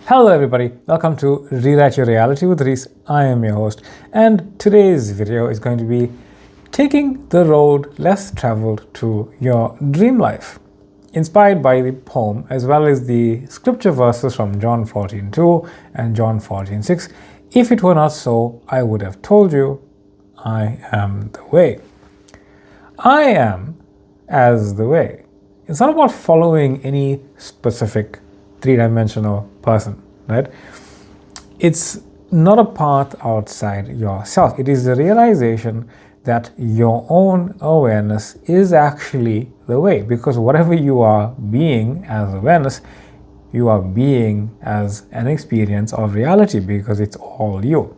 Hello everybody, welcome to Rewrite Your Reality with Reese. I am your host, and today's video is going to be taking the road less traveled to your dream life, inspired by the poem as well as the scripture verses from John 14:2 and John 14:6. If it were not so, I would have told you, I am the way. I am as the way. It's not about following any specific three-dimensional person, right? It's not a path outside yourself. It is the realization that your own awareness is actually the way, because whatever you are being as awareness, you are being as an experience of reality, because it's all you.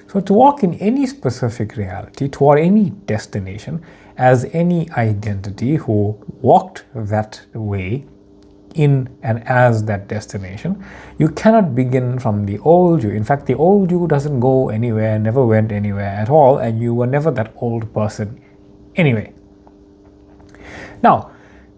So to walk in any specific reality, toward any destination, as any identity who walked that way in and as that destination, you cannot begin from the old you. In fact, the old you doesn't go anywhere, never went anywhere at all, and you were never that old person anyway. Now,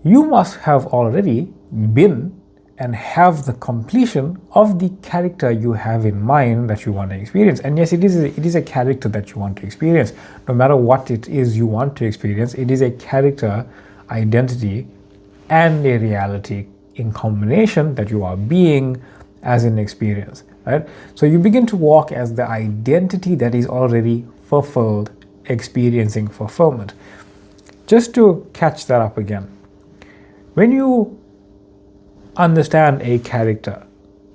you must have already been and have the completion of the character you have in mind that you want to experience. And yes, it is a character that you want to experience. No matter what it is you want to experience, it is a character, identity, and a reality in combination that you are being as an experience, right? So you begin to walk as the identity that is already fulfilled, experiencing fulfillment. Just to catch that up again, when you understand a character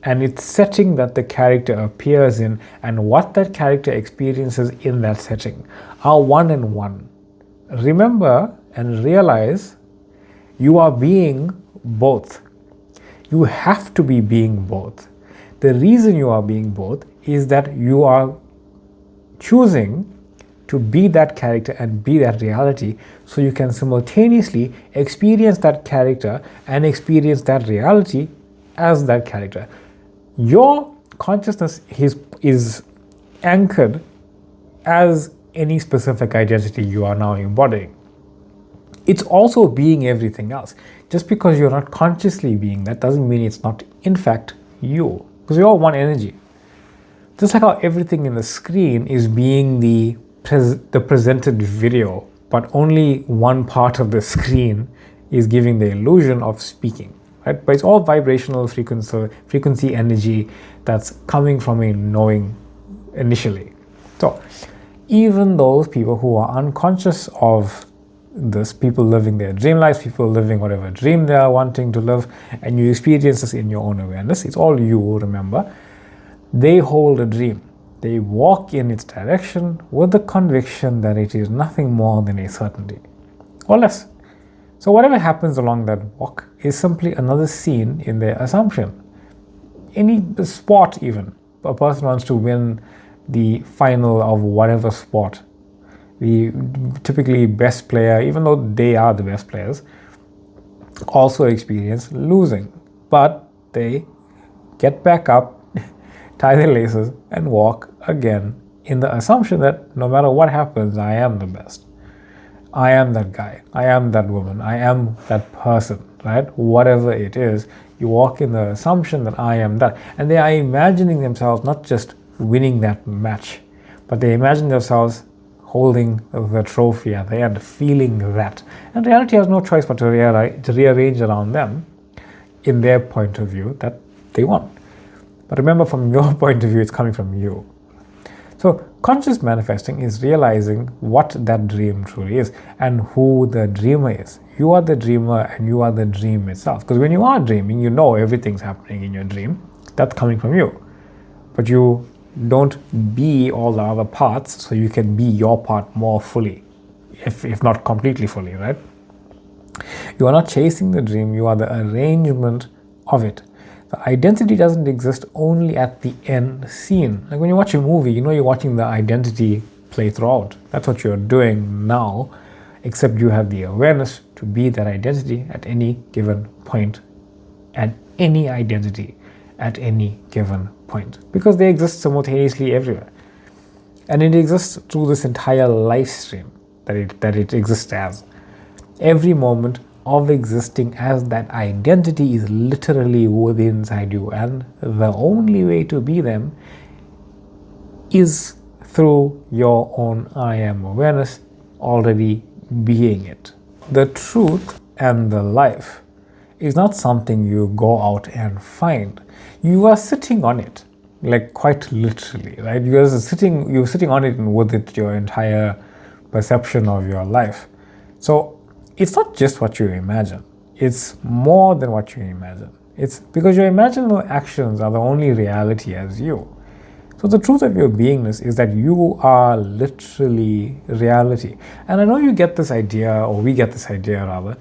and its setting that the character appears in and what that character experiences in that setting are one and one, remember and realize you are being both. You have to be being both. The reason you are being both is that you are choosing to be that character and be that reality, so you can simultaneously experience that character and experience that reality as that character. Your consciousness is anchored as any specific identity you are now embodying. It's also being everything else. Just because you're not consciously being that doesn't mean it's not in fact you, because you're all one energy. Just like how everything in the screen is being the presented video, but only one part of the screen is giving the illusion of speaking, right? But it's all vibrational frequency energy that's coming from a knowing initially. So even those people who are unconscious of this, people living their dream lives, people living whatever dream they are wanting to live, and you experience this in your own awareness, it's all you, remember, they hold a dream. They walk in its direction with the conviction that it is nothing more than a certainty, or less. So whatever happens along that walk is simply another scene in their assumption. Any sport, even, a person wants to win the final of whatever sport, the typically best player, even though they are the best players, also experience losing. But they get back up, tie their laces, and walk again in the assumption that no matter what happens, I am the best. I am that guy. I am that woman. I am that person, right? Whatever it is, you walk in the assumption that I am that. And they are imagining themselves not just winning that match, but they imagine themselves holding the trophy at the end, feeling that. And reality has no choice but to rearrange around them in their point of view that they won. But remember, from your point of view, it's coming from you. So conscious manifesting is realizing what that dream truly is and who the dreamer is. You are the dreamer and you are the dream itself. Because when you are dreaming, you know everything's happening in your dream. That's coming from you. But you don't be all the other parts, so you can be your part more fully, if not completely fully, right? You are not chasing the dream, you are the arrangement of it. The identity doesn't exist only at the end scene. Like when you watch a movie, you know you're watching the identity play throughout. That's what you're doing now, except you have the awareness to be that identity at any given point, and any identity at any given point, because they exist simultaneously everywhere. And it exists through this entire life stream that it exists as. Every moment of existing as that identity is literally within inside you, and the only way to be them is through your own I am awareness already being it. The truth and the life is not something you go out and find. You are sitting on it, like quite literally, right? You're sitting on it and with it your entire perception of your life. So it's not just what you imagine. It's more than what you imagine. It's because your imaginal actions are the only reality as you. So the truth of your beingness is that you are literally reality. And I know you get this idea, or we get this idea rather,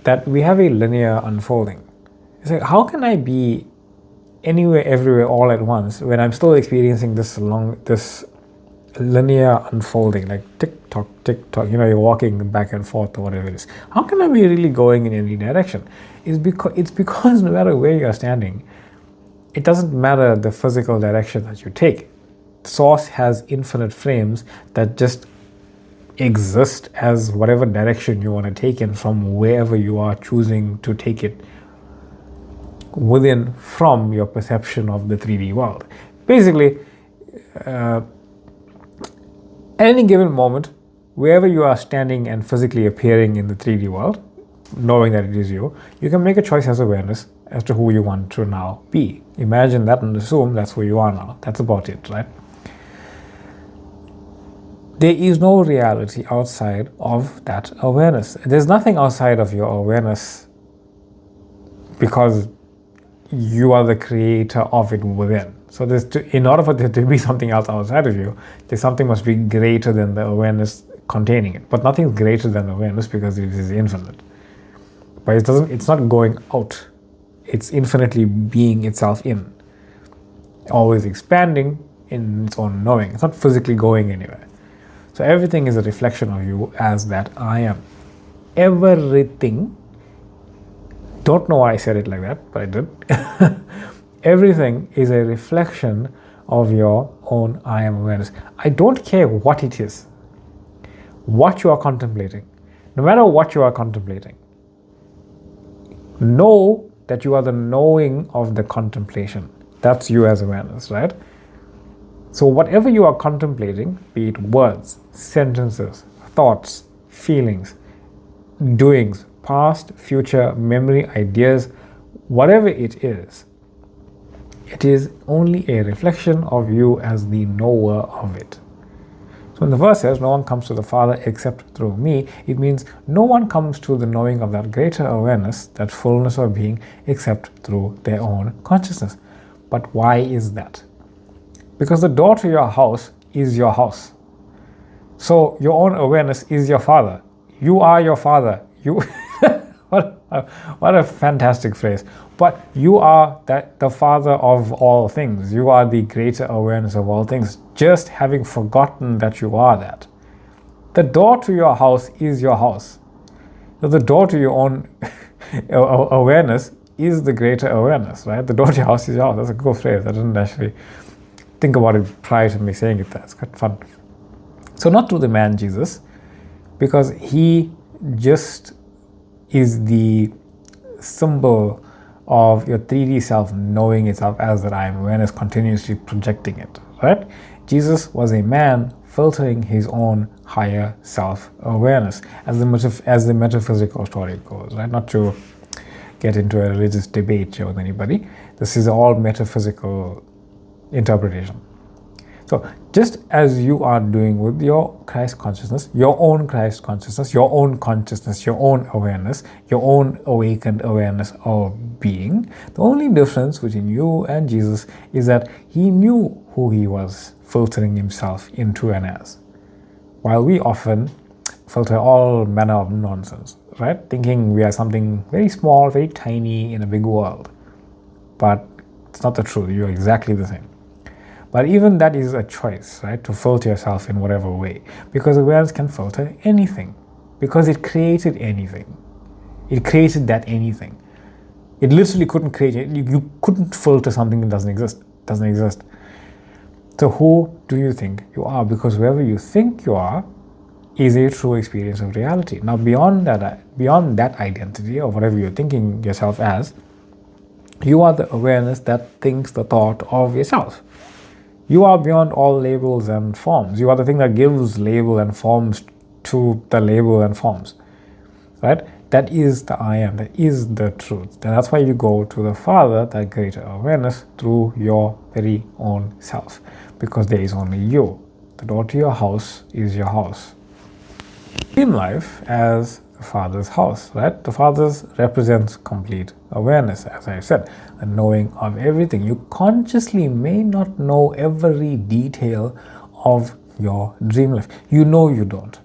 that we have a linear unfolding. It's like, how can I be anywhere, everywhere, all at once when I'm still experiencing this linear unfolding, like tick tock, you're walking back and forth or whatever it is. How can I be really going in any direction? It's because no matter where you're standing, it doesn't matter the physical direction that you take. Source has infinite frames that just exist as whatever direction you want to take in from wherever you are choosing to take it within from your perception of the 3D world. Basically, at any given moment, wherever you are standing and physically appearing in the 3D world, knowing that it is you, you can make a choice as awareness as to who you want to now be. Imagine that and assume that's who you are now. That's about it, right? There is no reality outside of that awareness. There's nothing outside of your awareness because you are the creator of it within. So in order for there to be something else outside of you, there's something must be greater than the awareness containing it. But nothing is greater than awareness because it is infinite. But it's not going out. It's infinitely being itself in, always expanding in its own knowing. It's not physically going anywhere. So everything is a reflection of you as that I am. Everything, don't know why I said it like that, but I did. Everything is a reflection of your own I am awareness. I don't care what it is, what you are contemplating. No matter what you are contemplating, know that you are the knowing of the contemplation. That's you as awareness, right? So whatever you are contemplating, be it words, sentences, thoughts, feelings, doings, past, future, memory, ideas, whatever it is only a reflection of you as the knower of it. So when the verse says, no one comes to the Father except through me, it means no one comes to the knowing of that greater awareness, that fullness of being, except through their own consciousness. But why is that? Because the door to your house is your house. So your own awareness is your Father. You are your Father. What a fantastic phrase. But you are the Father of all things. You are the greater awareness of all things, just having forgotten that you are that. The door to your house is your house. So the door to your own awareness is the greater awareness, right? The door to your house is your house. That's a cool phrase. I didn't actually think about it prior to me saying it there. It's quite fun. So not through the man Jesus, because he just is the symbol of your 3D self knowing itself as that I am awareness, continuously projecting it, right? Jesus was a man filtering his own higher self-awareness, as the metaphysical story goes, right? Not to get into a religious debate here with anybody. This is all metaphysical interpretation. So just as you are doing with your Christ consciousness, your own Christ consciousness, your own consciousness, your own awareness, your own awakened awareness of being, the only difference between you and Jesus is that he knew who he was filtering himself into and as. While we often filter all manner of nonsense, right? Thinking we are something very small, very tiny in a big world. But it's not the truth. You're exactly the same. But even that is a choice, right? To filter yourself in whatever way. Because awareness can filter anything. Because it created anything. It created that anything. It literally couldn't create it. You couldn't filter something that doesn't exist. So who do you think you are? Because whoever you think you are is a true experience of reality. Now, beyond that identity or whatever you're thinking yourself as, you are the awareness that thinks the thought of yourself. You are beyond all labels and forms. You are the thing that gives label and forms to the label and forms, right? That is the I am, that is the truth. And that's why you go to the Father, that greater awareness, through your very own self, because there is only you. The door to your house is your house. Dream life as the Father's house, right? The Father's represents complete awareness, as I said, the knowing of everything. You consciously may not know every detail of your dream life. You know you don't.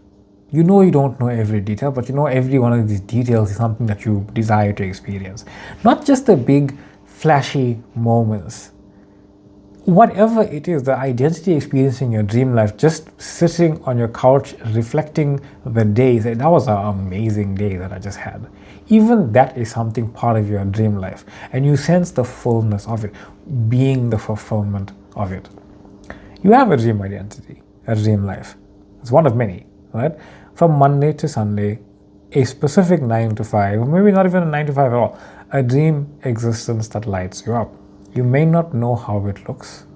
You know you don't know every detail, but you know every one of these details is something that you desire to experience. Not just the big, flashy moments. Whatever it is, the identity experiencing your dream life, just sitting on your couch, reflecting the days, that was an amazing day that I just had. Even that is something part of your dream life. And you sense the fullness of it, being the fulfillment of it. You have a dream identity, a dream life. It's one of many, right? From Monday to Sunday, a specific 9 to 5, or maybe not even a 9 to 5 at all, a dream existence that lights you up. You may not know how it looks,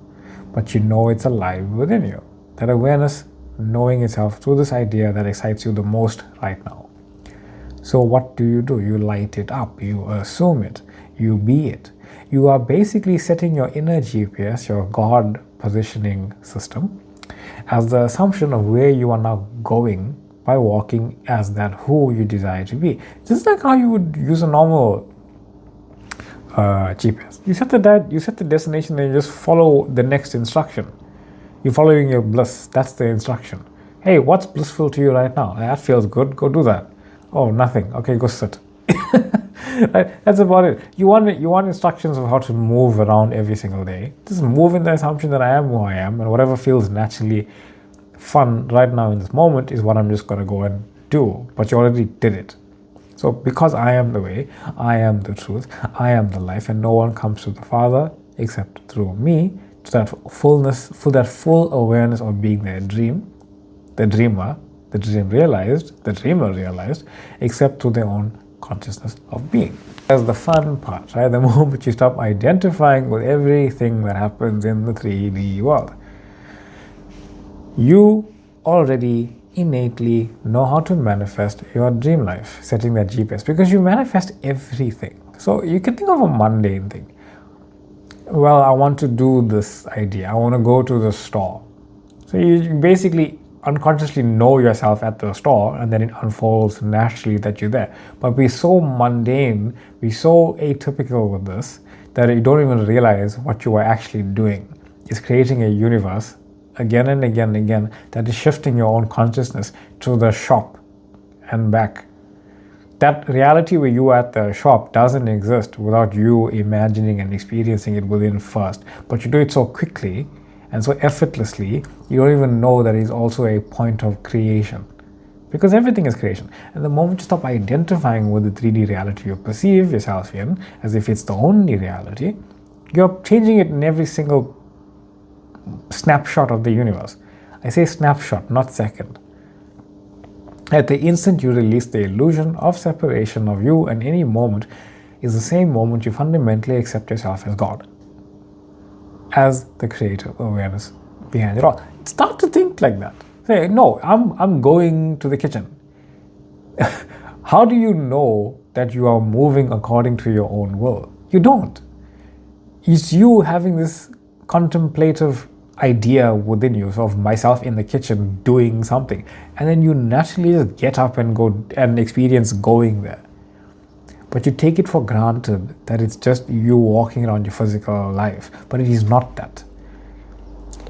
but you know it's alive within you. That awareness, knowing itself through this idea that excites you the most right now. So what do? You light it up, you assume it, you be it. You are basically setting your inner GPS, your God positioning system, as the assumption of where you are now going by walking as that who you desire to be. Just like how you would use a normal GPS. You set the destination and you just follow the next instruction. You're following your bliss. That's the instruction. Hey, what's blissful to you right now? That feels good. Go do that. Oh, nothing. Okay, go sit. Right? That's about it. You want instructions of how to move around every single day. Just move in the assumption that I am who I am, and whatever feels naturally fun right now in this moment is what I'm just going to go and do. But you already did it. So because I am the way, I am the truth, I am the life, and no one comes to the Father except through me, to that fullness, for that full awareness of being their dream, the dreamer, the dream realized, the dreamer realized, except through their own consciousness of being. That's the fun part, right? The moment you stop identifying with everything that happens in the 3D world. You already innately know how to manifest your dream life, setting that GPS, because you manifest everything. So you can think of a mundane thing. Well, I want to do this idea. I want to go to the store. So you basically unconsciously know yourself at the store, and then it unfolds naturally that you're there. But we're so mundane, we're so atypical with this, that you don't even realize what you are actually doing. It's creating a universe again and again and again that is shifting your own consciousness to the shop and back. That reality where you are at the shop doesn't exist without you imagining and experiencing it within first. But you do it so quickly and so effortlessly, you don't even know that it's also a point of creation. Because everything is creation. And the moment you stop identifying with the 3D reality you perceive yourself in, as if it's the only reality, you're changing it in every single snapshot of the universe. I say snapshot, not second. At the instant you release the illusion of separation of you and any moment is the same moment you fundamentally accept yourself as God, as the creative awareness behind it all. Start to think like that. Say, no, I'm going to the kitchen. How do you know that you are moving according to your own will? You don't. It's you having this contemplative idea within you of myself in the kitchen doing something, and then you naturally just get up and go and experience going there. But you take it for granted that it's just you walking around your physical life, but it is not that.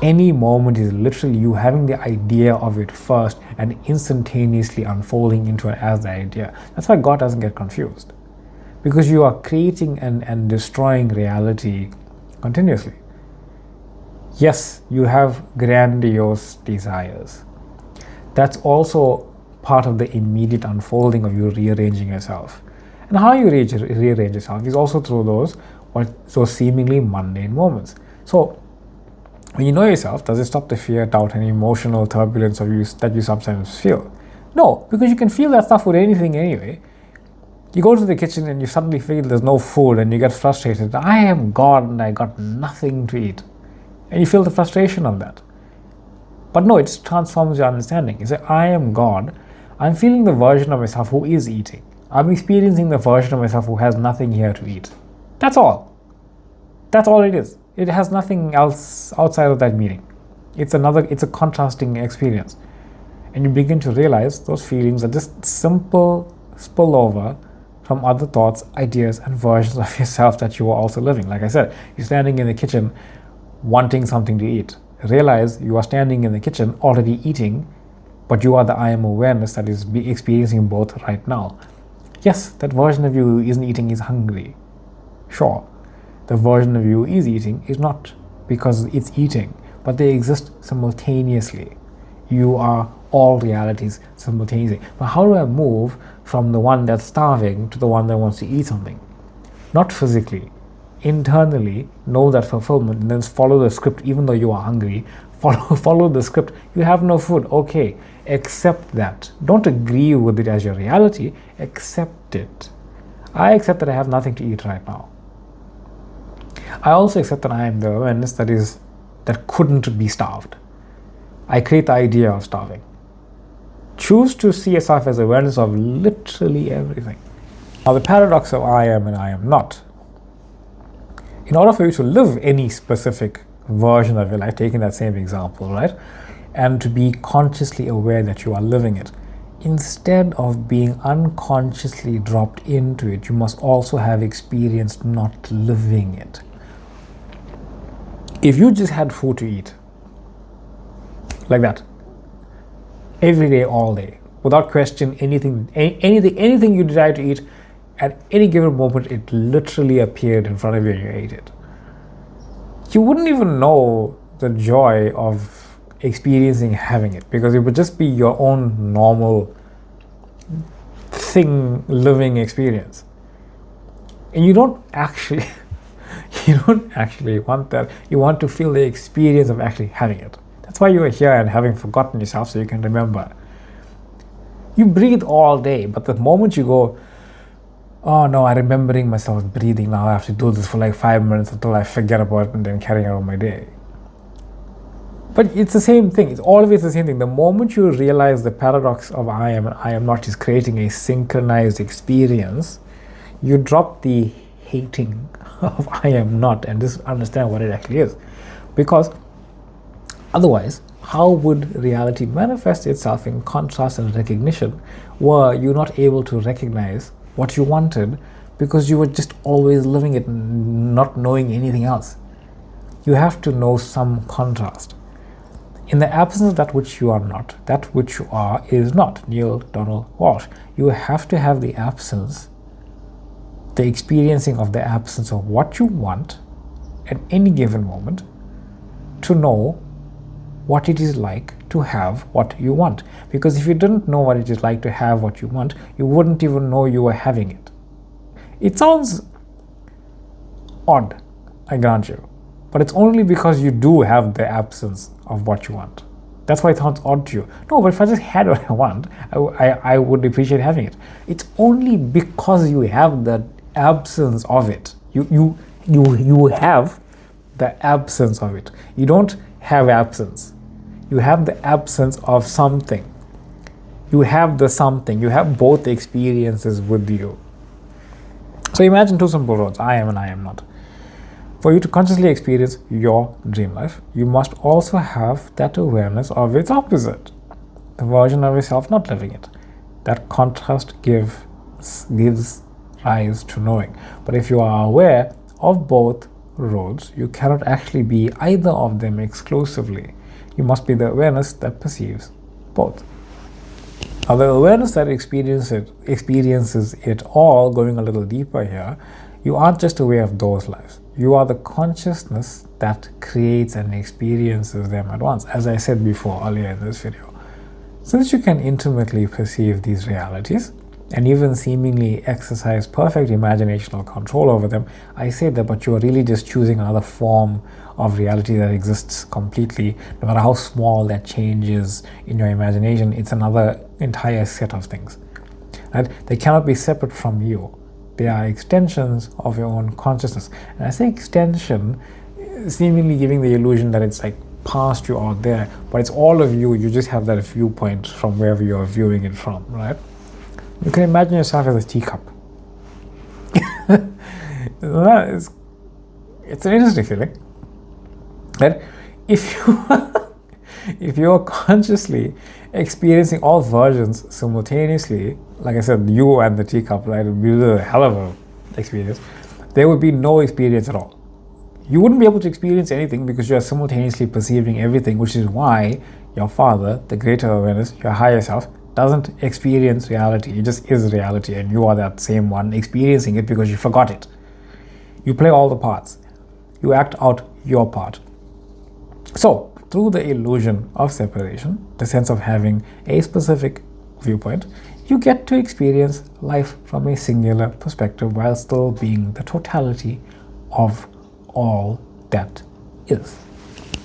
Any moment is literally you having the idea of it first and instantaneously unfolding into it as the idea. That's why God doesn't get confused, because you are creating and destroying reality continuously. Yes, you have grandiose desires. That's also part of the immediate unfolding of you rearranging yourself. And how you rearrange yourself is also through those seemingly mundane moments. So When you know yourself, does it stop the fear, doubt, and emotional turbulence that you sometimes feel? No, because you can feel that stuff with anything anyway. You go to the kitchen and you suddenly feel there's no food and you get frustrated. I am God and I got nothing to eat. And you feel the frustration of that. But no, it just transforms your understanding. You say, I am God. I'm feeling the version of myself who is eating. I'm experiencing the version of myself who has nothing here to eat. That's all. That's all it is. It has nothing else outside of that meaning. It's a contrasting experience. And you begin to realize those feelings are just simple spillover from other thoughts, ideas, and versions of yourself that you are also living. Like I said, you're standing in the kitchen wanting something to eat. Realize you are standing in the kitchen already eating, but you are the I am awareness that is experiencing both right now. Yes, that version of you who isn't eating is hungry. Sure, the version of you who is eating is not because it's eating, but they exist simultaneously. You are all realities simultaneously. But how do I move from the one that's starving to the one that wants to eat something? Not physically. Internally, know that fulfillment and then follow the script even though you are hungry. Follow the script. You have no food. Okay, accept that. Don't agree with it as your reality. Accept it. I accept that I have nothing to eat right now. I also accept that I am the awareness that couldn't be starved. I create the idea of starving. Choose to see yourself as awareness of literally everything. Now, the paradox of I am and I am not. In order for you to live any specific version of your life, taking that same example, right, and to be consciously aware that you are living it, instead of being unconsciously dropped into it, you must also have experienced not living it. If you just had food to eat, like that, every day, all day, without question, anything you desire to eat, at any given moment, it literally appeared in front of you and you ate it. You wouldn't even know the joy of experiencing having it, because it would just be your own normal thing, living experience. And you don't actually want that. You want to feel the experience of actually having it. That's why you are here and having forgotten yourself so you can remember. You breathe all day, but the moment you go, oh no, I'm remembering myself breathing, now I have to do this for like 5 minutes until I forget about it and then carry on my day. But it's the same thing. It's always the same thing. The moment you realize the paradox of I am and I am not is creating a synchronized experience, you drop the hating of I am not and just understand what it actually is. Because otherwise, how would reality manifest itself in contrast and recognition were you not able to recognize what you wanted because you were just always living it, not knowing anything else? You have to know some contrast. In the absence of that which you are not, that which you are is not. Neil Donald Walsh. You have to have the absence, the experiencing of the absence of what you want at any given moment to know what it is like to have what you want. Because if you didn't know what it is like to have what you want, you wouldn't even know you were having it. It sounds odd, I grant you, but it's only because you do have the absence of what you want. That's why it sounds odd to you. No, but if I just had what I want, I would appreciate having it. It's only because you have the absence of it. You have the absence of it. You don't have absence. You have the absence of something. You have the something. You have both experiences with you. So imagine two simple roads, I am and I am not. For you to consciously experience your dream life, you must also have that awareness of its opposite, the version of yourself not living it. That contrast gives rise to knowing. But if you are aware of both roads, you cannot actually be either of them exclusively. You must be the awareness that perceives both. Now, the awareness that experiences it all, going a little deeper here, you aren't just aware of those lives. You are the consciousness that creates and experiences them at once, as I said before earlier in this video. Since you can intimately perceive these realities, and even seemingly exercise perfect imaginational control over them, I say that, but you are really just choosing another form of reality that exists completely. No matter how small that change is in your imagination, it's another entire set of things. Right? They cannot be separate from you. They are extensions of your own consciousness. And I say extension, seemingly giving the illusion that it's like past you out there, but it's all of you. You just have that viewpoint from wherever you're viewing it from, right? You can imagine yourself as a teacup. It's an interesting feeling. Right? If you're consciously experiencing all versions simultaneously, like I said, you and the teacup, right, it would be a hell of an experience. There would be no experience at all. You wouldn't be able to experience anything because you are simultaneously perceiving everything, which is why your father, the greater awareness, your higher self, doesn't experience reality. It just is reality, and you are that same one experiencing it because you forgot it. You play all the parts. You act out your part. So, through the illusion of separation, the sense of having a specific viewpoint, you get to experience life from a singular perspective while still being the totality of all that is.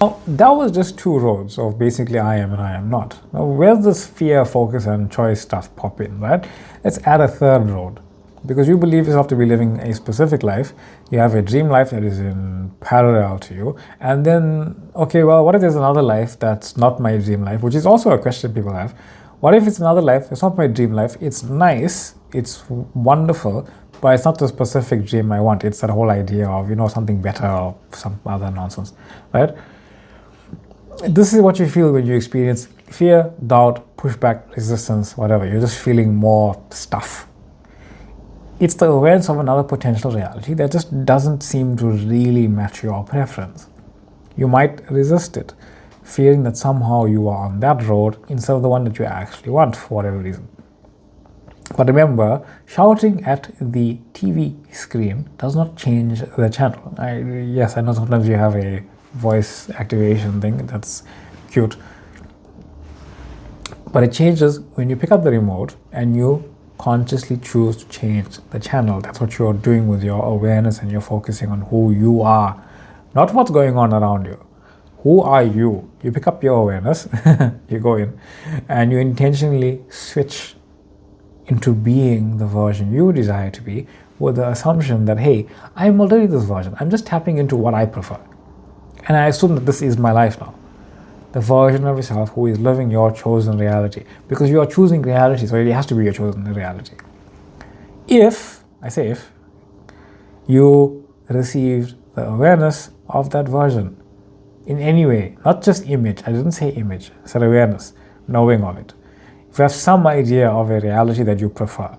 Now, that was just two roads of basically I am and I am not. Now, where's this fear, focus, and choice stuff pop in, right? Let's add a third road. Because you believe yourself to be living a specific life, you have a dream life that is in parallel to you, and then, okay, well, what if there's another life that's not my dream life, which is also a question people have. What if it's another life that's not my dream life? It's nice, it's wonderful, but it's not the specific dream I want. It's that whole idea of, something better or some other nonsense, right? This is what you feel when you experience fear, doubt, pushback, resistance, whatever. You're just feeling more stuff. It's the awareness of another potential reality that just doesn't seem to really match your preference. You might resist it, fearing that somehow you are on that road instead of the one that you actually want for whatever reason. But remember, shouting at the TV screen does not change the channel. Yes, I know sometimes you have a voice activation thing, that's cute. But it changes when you pick up the remote and you consciously choose to change the channel. That's what you're doing with your awareness, and you're focusing on who you are, not what's going on around you. Who are you? You pick up your awareness, you go in, and you intentionally switch into being the version you desire to be, with the assumption that, hey, I'm already this version. I'm just tapping into what I prefer. And I assume that this is my life now. The version of yourself who is living your chosen reality. Because you are choosing reality, so it has to be your chosen reality. If you received the awareness of that version in any way, not just image, I didn't say image, I said awareness, knowing of it. If you have some idea of a reality that you prefer,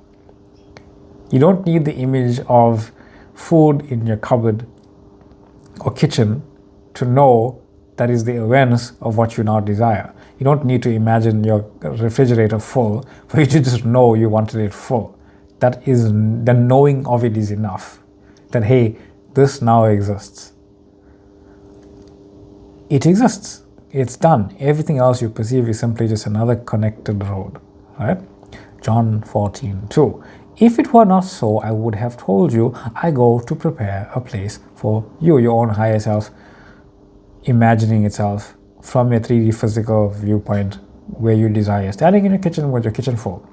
you don't need the image of food in your cupboard or kitchen to know that is the awareness of what you now desire. You don't need to imagine your refrigerator full for you to just know you wanted it full. That is, the knowing of it is enough. That, hey, this now exists. It exists. It's done. Everything else you perceive is simply just another connected road, right? John 14:2. If it were not so, I would have told you, I go to prepare a place for you, your own higher self, imagining itself from a 3D physical viewpoint where you desire, standing in your kitchen with your kitchen full.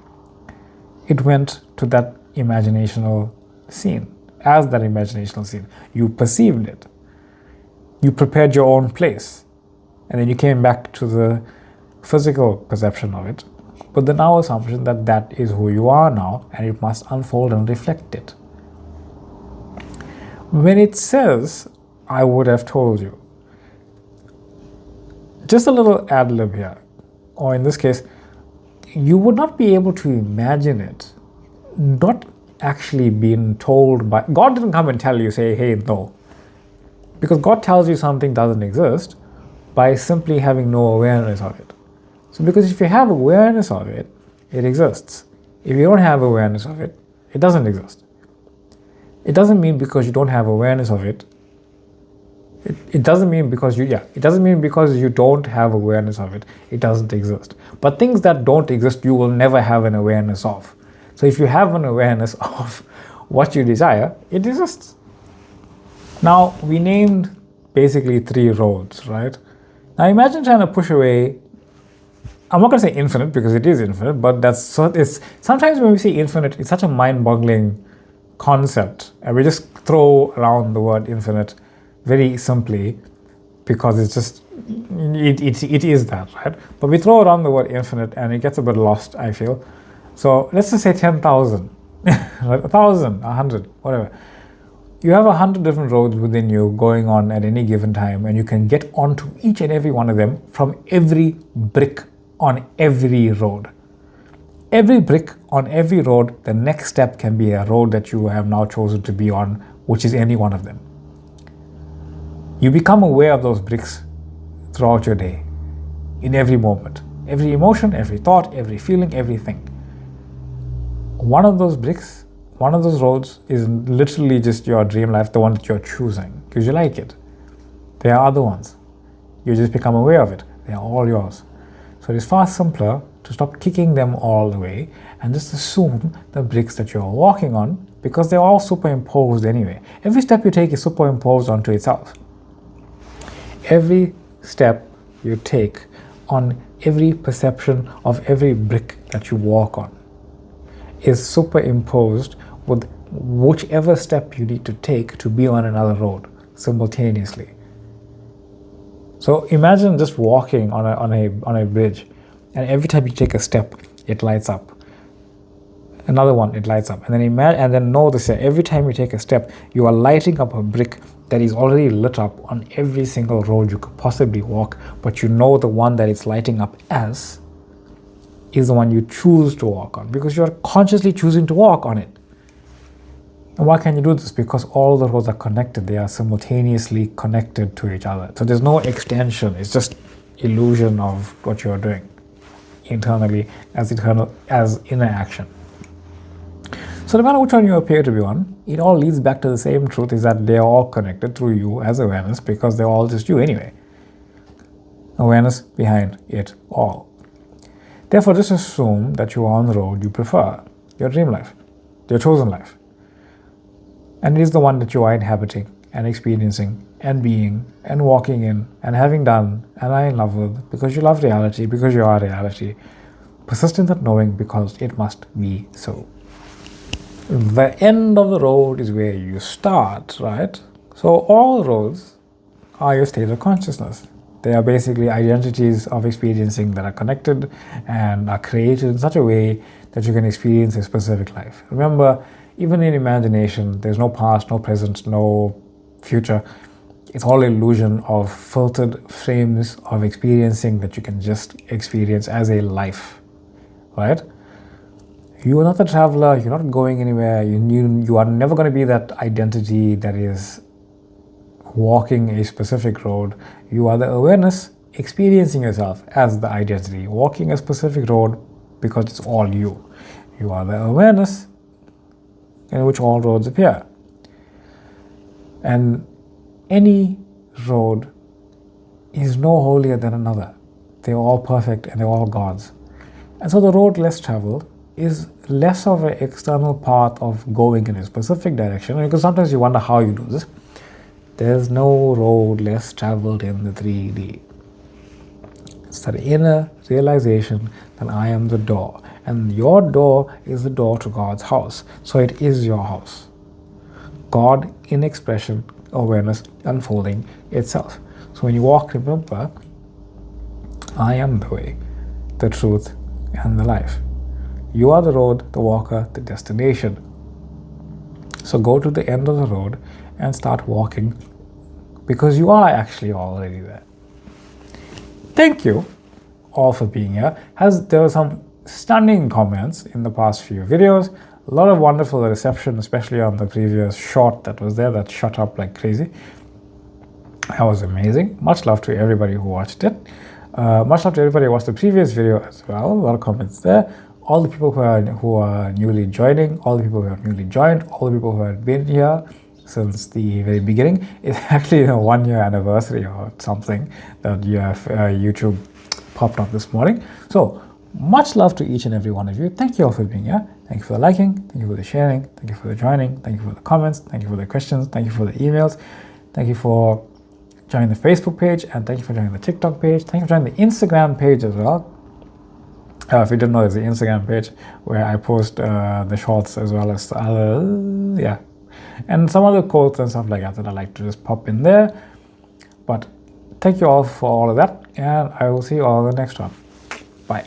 It went to that imaginational scene. As that imaginational scene, you perceived it. You prepared your own place. And then you came back to the physical perception of it, with the now assumption that that is who you are now, and it must unfold and reflect it. When it says, I would have told you, just a little ad lib here, or in this case, you would not be able to imagine it, not actually being told by, God didn't come and tell you, say, hey, no. Because God tells you something doesn't exist by simply having no awareness of it. So because if you have awareness of it, it exists. If you don't have awareness of it, it doesn't exist. It doesn't mean because you don't have awareness of it, it doesn't mean because it doesn't mean because you don't have awareness of it, it doesn't exist. But things that don't exist, you will never have an awareness of. So if you have an awareness of what you desire, it exists. Now, we named basically 3 roads, right? Now imagine trying to push away, I'm not going to say infinite because it is infinite, but it's sometimes when we say infinite, it's such a mind-boggling concept, and we just throw around the word infinite very simply because it's just, it is that, right? But we throw around the word infinite and it gets a bit lost, I feel. So let's just say 10,000, 1,000, 100, whatever. You have 100 different roads within you going on at any given time, and you can get onto each and every one of them from every brick on every road. Every brick on every road, the next step can be a road that you have now chosen to be on, which is any one of them. You become aware of those bricks throughout your day, in every moment, every emotion, every thought, every feeling, everything. One of those bricks, one of those roads is literally just your dream life, the one that you're choosing because you like it. There are other ones. You just become aware of it. They are all yours. So it is far simpler to stop kicking them all away and just assume the bricks that you're walking on, because they're all superimposed anyway. Every step you take is superimposed onto itself. Every step you take on every perception of every brick that you walk on is superimposed with whichever step you need to take to be on another road simultaneously. So imagine just walking on a bridge, and every time you take a step, it lights up. Another one, it lights up, and then know this: every time you take a step, you are lighting up a brick that is already lit up on every single road you could possibly walk. But you know the one that it's lighting up as is the one you choose to walk on, because you are consciously choosing to walk on it. And why can you do this? Because all the roads are connected. They are simultaneously connected to each other. So there's no extension. It's just illusion of what you're doing internally as inner action. So no matter which one you appear to be on, it all leads back to the same truth, is that they're all connected through you as awareness, because they're all just you anyway. Awareness behind it all. Therefore, just assume that you are on the road you prefer, your dream life, your chosen life. And it is the one that you are inhabiting and experiencing and being and walking in and having done and are in love with, because you love reality, because you are reality. Persistent at knowing, because it must be so. The end of the road is where you start, right? So all roads are your state of consciousness. They are basically identities of experiencing that are connected and are created in such a way that you can experience a specific life. Remember, even in imagination, there's no past, no present, no future. It's all illusion of filtered frames of experiencing that you can just experience as a life, right? You are not the traveler, you're not going anywhere, you are never going to be that identity that is walking a specific road. You are the awareness experiencing yourself as the identity, walking a specific road because it's all you. You are the awareness in which all roads appear. And any road is no holier than another. They're all perfect and they're all God's. And so the road less traveled is less of an external path of going in a specific direction, because sometimes you wonder how you do this. There's no road less traveled in the 3D. It's that inner realization that I am the door, and your door is the door to God's house. So it is your house. God in expression, awareness, unfolding itself. So when you walk, remember, I am the way, the truth, and the life. You are the road, the walker, the destination. So go to the end of the road and start walking, because you are actually already there. Thank you all for being here. There were some stunning comments in the past few videos. A lot of wonderful reception, especially on the previous short that was there that shut up like crazy. That was amazing. Much love to everybody who watched it. Much love to everybody who watched the previous video as well. A lot of comments there. All the people who are newly joining, all the people who have newly joined, all the people who have been here since the very beginning. It's actually a 1-year anniversary or something that you have YouTube popped up this morning. So much love to each and every one of you. Thank you all for being here. Thank you for the liking, thank you for the sharing, thank you for the joining, thank you for the comments, thank you for the questions, thank you for the emails, thank you for joining the Facebook page, and thank you for joining the TikTok page. Thank you for joining the Instagram page as well. If you didn't know, there's the Instagram page where I post the shorts as well as the other, and some other quotes and stuff like that I like to just pop in there. But thank you all for all of that, and I will see you all in the next one. Bye.